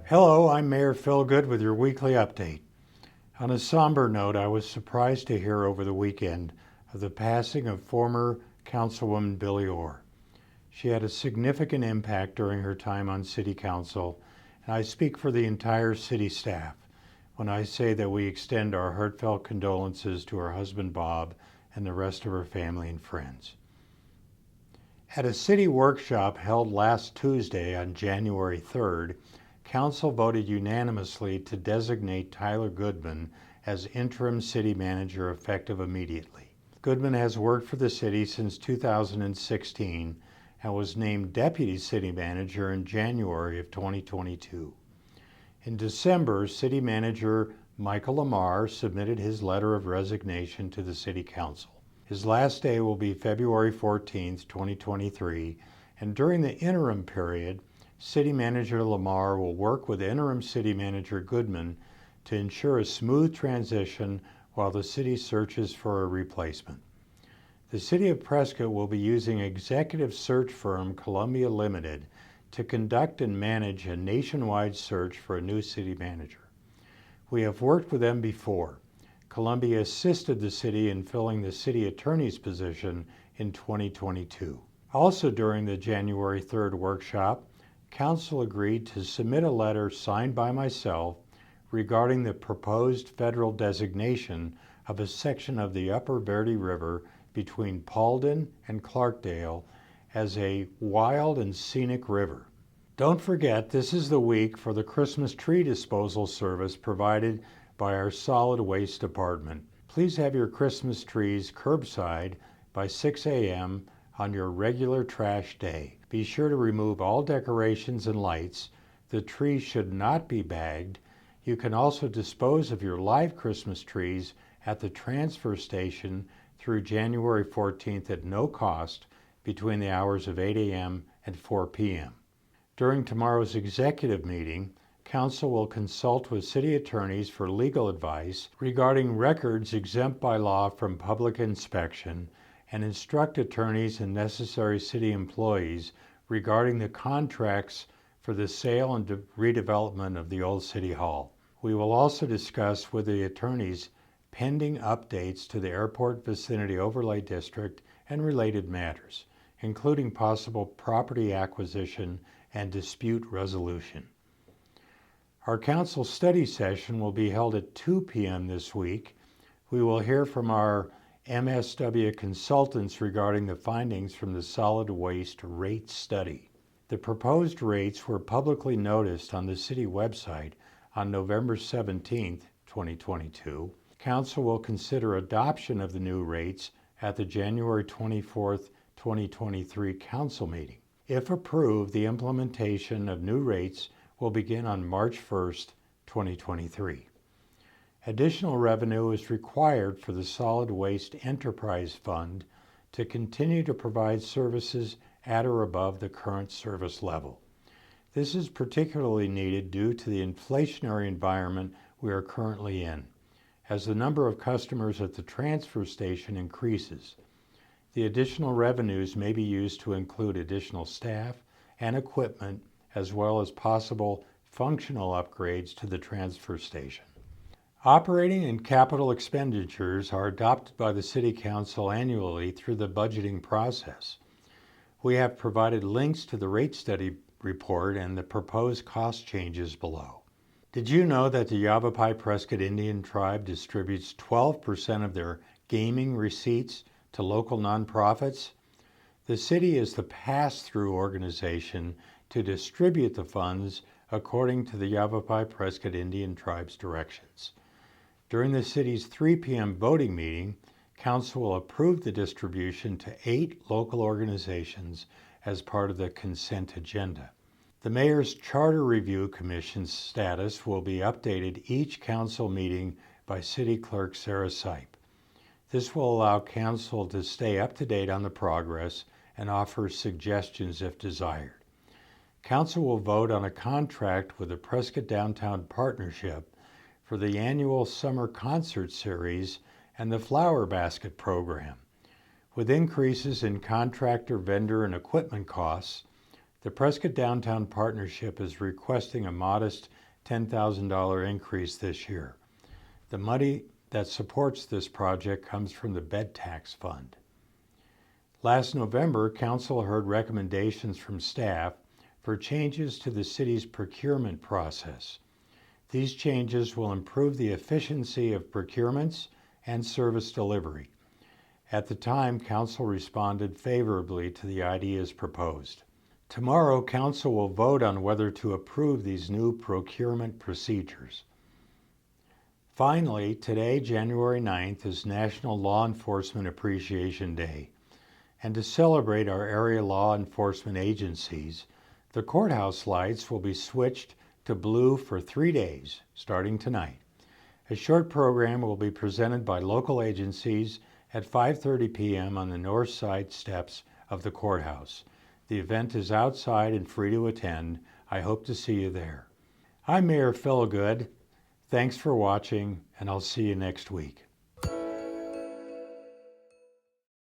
Hello, I'm Mayor Phil Good with your weekly update. On a somber note, I was surprised to hear over the weekend of the passing of former Councilwoman Billie Orr. She had a significant impact during her time on City Council, and I speak for the entire city staff when I say that we extend our heartfelt condolences to her husband Bob and the rest of her family and friends. At a city workshop held last Tuesday on January 3rd, Council voted unanimously to designate Tyler Goodman as interim city manager effective immediately. Goodman has worked for the city since 2016 and was named deputy city manager in January of 2022. In December, city manager Michael Lamar submitted his letter of resignation to the city council. His last day will be February 14th, 2023, and during the interim period, City Manager Lamar will work with Interim City Manager Goodman to ensure a smooth transition while the city searches for a replacement. The City of Prescott will be using executive search firm Columbia Limited to conduct and manage a nationwide search for a new city manager. We have worked with them before. Columbia assisted the city in filling the city attorney's position in 2022. Also during the January 3rd workshop, Council agreed to submit a letter signed by myself regarding the proposed federal designation of a section of the upper Verde River between Paulden and Clarkdale as a wild and scenic river. Don't forget, this is the week for the Christmas tree disposal service provided by our solid waste department. Please have your Christmas trees curbside by 6 a.m. on your regular trash day. Be sure to remove all decorations and lights. The trees should not be bagged. You can also dispose of your live Christmas trees at the transfer station through January 14th at no cost between the hours of 8 a.m. and 4 p.m. During tomorrow's executive meeting, Council will consult with city attorneys for legal advice regarding records exempt by law from public inspection and instruct attorneys and necessary city employees regarding the contracts for the sale and redevelopment of the old City Hall. We will also discuss with the attorneys pending updates to the Airport Vicinity Overlay District and related matters, including possible property acquisition and dispute resolution. Our council study session will be held at 2 p.m. this week. We will hear from our MSW consultants regarding the findings from the solid waste rate study. The proposed rates were publicly noticed on the city website on November 17, 2022. Council will consider adoption of the new rates at the January 24, 2023 council meeting. If approved, the implementation of new rates will begin on March 1, 2023. Additional revenue is required for the Solid Waste Enterprise Fund to continue to provide services at or above the current service level. This is particularly needed due to the inflationary environment we are currently in, as the number of customers at the transfer station increases. The additional revenues may be used to include additional staff and equipment, as well as possible functional upgrades to the transfer station. Operating and capital expenditures are adopted by the City Council annually through the budgeting process. We have provided links to the rate study report and the proposed cost changes below. Did you know that the Yavapai Prescott Indian Tribe distributes 12% of their gaming receipts to local nonprofits? The city is the pass-through organization to distribute the funds according to the Yavapai Prescott Indian Tribe's directions. During the city's 3 p.m. voting meeting, Council will approve the distribution to 8 local organizations as part of the consent agenda. The Mayor's Charter Review Commission's status will be updated each council meeting by City Clerk Sarah Sipe. This will allow Council to stay up to date on the progress and offer suggestions if desired. Council will vote on a contract with the Prescott Downtown Partnership for the annual summer concert series and the Flower Basket program. With increases in contractor, vendor, and equipment costs, The Prescott Downtown Partnership is requesting a modest $10,000 increase this year. The money that supports this project comes from the bed tax fund. Last November, Council heard recommendations from staff for changes to the city's procurement process. These changes will improve the efficiency of procurements and service delivery. At the time, Council responded favorably to the ideas proposed. Tomorrow, Council will vote on whether to approve these new procurement procedures. Finally, today, January 9th, is National Law Enforcement Appreciation Day. And to celebrate our area law enforcement agencies, the courthouse lights will be switched to blue for 3 days, starting tonight. A short program will be presented by local agencies at 5:30 p.m. on the north side steps of the courthouse. The event is outside and free to attend. I hope to see you there. I'm Mayor Philgood. Thanks for watching, and I'll see you next week.